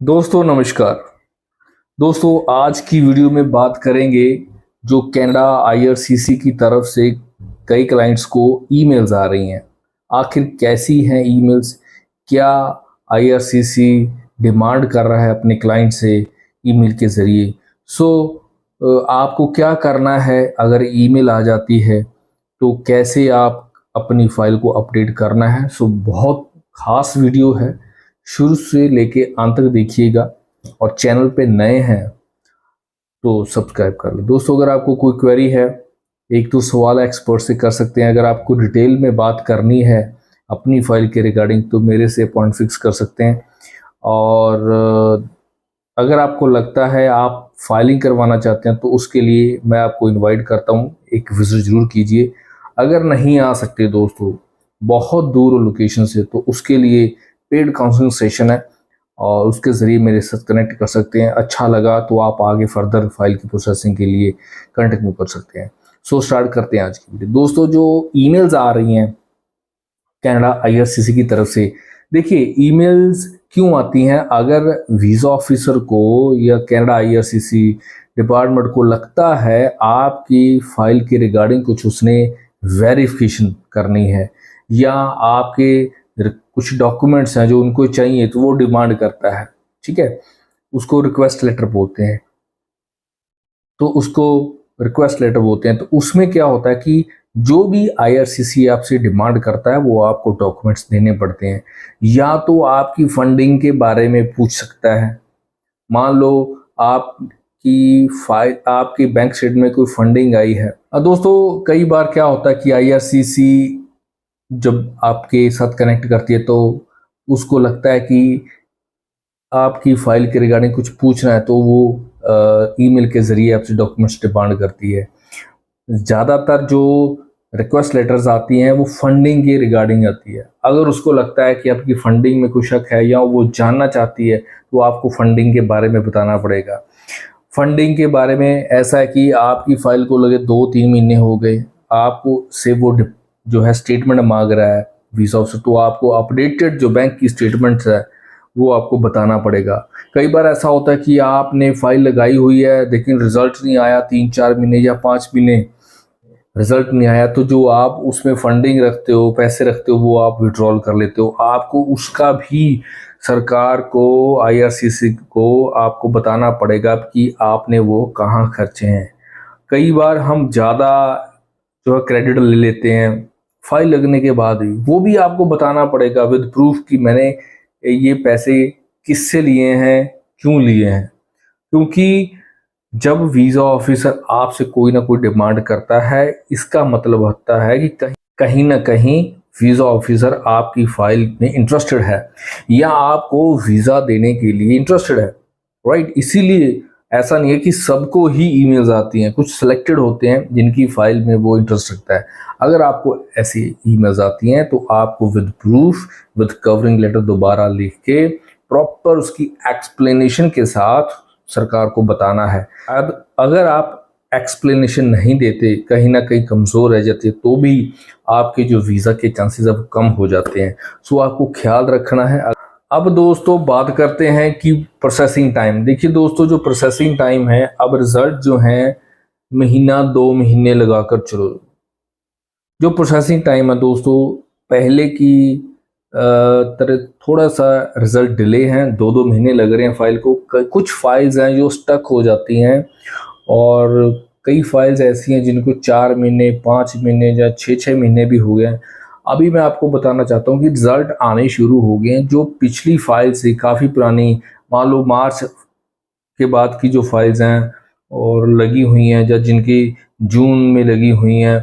दोस्तों नमस्कार। दोस्तों आज की वीडियो में बात करेंगे जो कनाडा आईआरसीसी की तरफ से कई क्लाइंट्स को ईमेल्स आ रही हैं। आखिर कैसी हैं ईमेल्स, क्या आईआरसीसी डिमांड कर रहा है अपने क्लाइंट से ईमेल के ज़रिए। आपको क्या करना है अगर ईमेल आ जाती है तो कैसे आप अपनी फाइल को अपडेट करना है। बहुत खास वीडियो है, शुरू से लेके अंत तक देखिएगा और चैनल पे नए हैं तो सब्सक्राइब कर लो। दोस्तों अगर आपको कोई क्वेरी है, एक तो सवाल एक्सपर्ट से कर सकते हैं। अगर आपको डिटेल में बात करनी है अपनी फाइल के रिगार्डिंग तो मेरे से अपॉइंट फिक्स कर सकते हैं। और अगर आपको लगता है आप फाइलिंग करवाना चाहते हैं तो उसके लिए मैं आपको इनवाइट करता हूँ, एक विजिट ज़रूर कीजिए। अगर नहीं आ सकते दोस्तों, बहुत दूर लोकेशन से, तो उसके लिए पेड काउंसलिंग सेशन है और उसके ज़रिए मेरे साथ कनेक्ट कर सकते हैं। अच्छा लगा तो आप आगे फर्दर फाइल की प्रोसेसिंग के लिए कंटिन्यू कर सकते हैं। स्टार्ट करते हैं आज की वीडियो। दोस्तों जो ईमेल्स आ रही हैं कनाडा आईआरसीसी की तरफ से, देखिए ईमेल्स क्यों आती हैं। अगर वीज़ा ऑफिसर को या कनाडा आईआरसीसी डिपार्टमेंट को लगता है आपकी फाइल के रिगार्डिंग कुछ उसने वेरिफिकेशन करनी है या आपके कुछ डॉक्यूमेंट्स हैं जो उनको चाहिए तो वो डिमांड करता है, ठीक है, उसको रिक्वेस्ट लेटर बोलते हैं। तो उसको रिक्वेस्ट लेटर बोलते हैं। तो उसमें क्या होता है कि जो भी आईआरसीसी आपसे डिमांड करता है वो आपको डॉक्यूमेंट्स देने पड़ते हैं। या तो आपकी फंडिंग के बारे में पूछ सकता है। मान लो आपकी फाइल, आपके बैंक स्टेटमेंट में कोई फंडिंग आई है। दोस्तों कई बार क्या होता है कि आईआरसीसी जब आपके साथ कनेक्ट करती है तो उसको लगता है कि आपकी फाइल के रिगार्डिंग कुछ पूछना है तो वो ईमेल के ज़रिए आपसे डॉक्यूमेंट्स डिमांड करती है। ज़्यादातर जो रिक्वेस्ट लेटर्स आती हैं वो फंडिंग के रिगार्डिंग आती है। अगर उसको लगता है कि आपकी फंडिंग में कुछ शक है या वो जानना चाहती है तो आपको फंडिंग के बारे में बताना पड़ेगा। फंडिंग के बारे में ऐसा है कि आपकी फाइल को लगे 2-3 महीने हो गए, आपको से वो जो है स्टेटमेंट मांग रहा है वीज़ा ऑफिसर, तो आपको अपडेटेड जो बैंक की स्टेटमेंट्स है वो आपको बताना पड़ेगा। कई बार ऐसा होता है कि आपने फाइल लगाई हुई है लेकिन रिजल्ट नहीं आया, 3-4 महीने या 5 महीने रिजल्ट नहीं आया, तो जो आप उसमें फंडिंग रखते हो, पैसे रखते हो, वो आप विड्रॉल कर लेते हो। आपको उसका भी सरकार को, आईआरसीसी को आपको बताना पड़ेगा कि आपने वो कहाँ खर्चे हैं। कई बार हम ज़्यादा जो है क्रेडिट ले लेते हैं फाइल लगने के बाद ही, वो भी आपको बताना पड़ेगा विद प्रूफ कि मैंने ये पैसे किससे लिए हैं, क्यों लिए हैं। क्योंकि जब वीज़ा ऑफिसर आपसे कोई ना कोई डिमांड करता है, इसका मतलब होता है कि कहीं ना कहीं वीज़ा ऑफिसर आपकी फाइल में इंटरेस्टेड है या आपको वीज़ा देने के लिए इंटरेस्टेड है, राइट। इसीलिए ऐसा नहीं है कि सबको ही ईमेल्स आती हैं, कुछ सिलेक्टेड होते हैं जिनकी फाइल में वो इंटरेस्ट रखता है। अगर आपको ऐसी ईमेल्स आती हैं तो आपको with proof, with covering letter दोबारा लिख के प्रॉपर उसकी एक्सप्लेनेशन के साथ सरकार को बताना है। अब अगर आप एक्सप्लेनेशन नहीं देते, कहीं ना कहीं कमज़ोर रह जाते, तो भी आपके जो वीज़ा के चांसेस अब कम हो जाते हैं। आपको ख्याल रखना है। अब दोस्तों बात करते हैं कि प्रोसेसिंग टाइम। देखिए दोस्तों जो प्रोसेसिंग टाइम है, अब रिज़ल्ट जो है महीना 2 महीने लगाकर चलो। जो प्रोसेसिंग टाइम है दोस्तों पहले की तरह थोड़ा सा रिज़ल्ट डिले हैं, 2-2 महीने लग रहे हैं फाइल को। कुछ फाइल्स हैं जो स्टक हो जाती हैं और कई फाइल्स ऐसी हैं जिनको 4 महीने, 5 महीने या 6-6 महीने भी हो गए हैं। अभी मैं आपको बताना चाहता हूँ कि रिज़ल्ट आने शुरू हो गए हैं। जो पिछली फाइल से काफ़ी पुरानी, मान लो मार्च के बाद की जो फाइल्स हैं और लगी हुई हैं या जिनकी जून में लगी हुई हैं,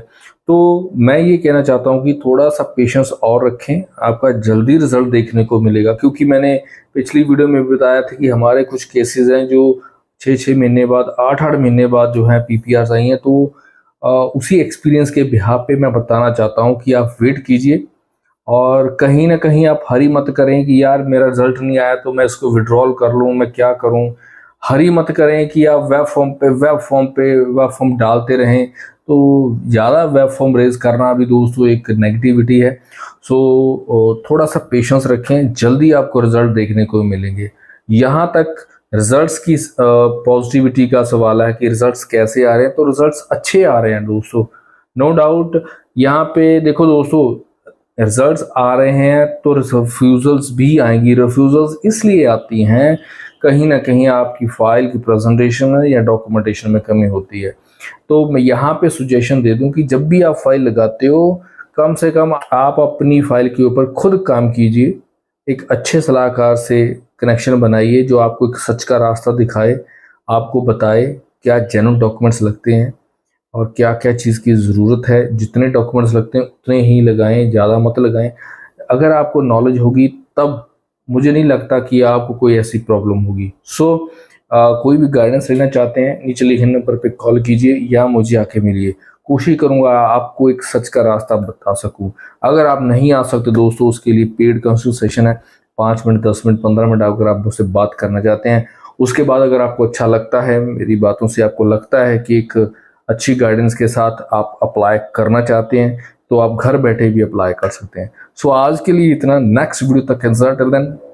तो मैं ये कहना चाहता हूँ कि थोड़ा सा पेशेंस और रखें, आपका जल्दी रिजल्ट देखने को मिलेगा। क्योंकि मैंने पिछली वीडियो में बताया था कि हमारे कुछ केसेस हैं जो 6-6 महीने बाद, 8-8 महीने बाद जो है पीपीआर आई हैं। तो उसी एक्सपीरियंस के बिहाफ पे मैं बताना चाहता हूँ कि आप वेट कीजिए और कहीं ना कहीं आप हरी मत करें कि यार मेरा रिजल्ट नहीं आया तो मैं इसको विड्रॉल कर लूँ, मैं क्या करूँ। हरी मत करें कि आप वेब फॉर्म डालते रहें, तो ज़्यादा वेब फॉर्म रेज करना भी दोस्तों एक नेगेटिविटी है। थोड़ा सा पेशेंस रखें, जल्दी आपको रिजल्ट देखने को मिलेंगे। यहाँ तक रिजल्ट्स की पॉजिटिविटी का सवाल है कि रिजल्ट्स कैसे आ रहे हैं, तो रिजल्ट्स अच्छे आ रहे हैं दोस्तों, नो डाउट। यहाँ पे देखो दोस्तों, रिजल्ट्स आ रहे हैं तो रिफ्यूजल्स भी आएंगी। रिफ्यूजल्स इसलिए आती हैं कहीं ना कहीं आपकी फाइल की प्रेजेंटेशन में या डॉक्यूमेंटेशन में कमी होती है। तो मैं यहाँ पे सुजेशन दे दूं कि जब भी आप फाइल लगाते हो, कम से कम आप अपनी फाइल के ऊपर खुद काम कीजिए। एक अच्छे सलाहकार से कनेक्शन बनाइए जो आपको एक सच का रास्ता दिखाए, आपको बताए क्या जेन्युइन डॉक्यूमेंट्स लगते हैं और क्या क्या चीज़ की ज़रूरत है। जितने डॉक्यूमेंट्स लगते हैं उतने ही लगाएं, ज़्यादा मत लगाएं। अगर आपको नॉलेज होगी तब मुझे नहीं लगता कि आपको कोई ऐसी प्रॉब्लम होगी। कोई भी गाइडेंस लेना चाहते हैं, नीचे लिखे नंबर पे कॉल कीजिए या मुझे आके मिलिए। कोशिश करूंगा आपको एक सच का रास्ता बता सकूं। अगर आप नहीं आ सकते दोस्तों, उसके लिए पेड कंसल्टेशन है, 5 मिनट 10 मिनट 15 मिनट अगर आप मुझसे बात करना चाहते हैं। उसके बाद अगर आपको अच्छा लगता है, मेरी बातों से आपको लगता है कि एक अच्छी गाइडेंस के साथ आप अप्लाई करना चाहते हैं, तो आप घर बैठे भी अप्लाई कर सकते हैं। आज के लिए इतना। नेक्स्ट वीडियो तक इंतजार। Till then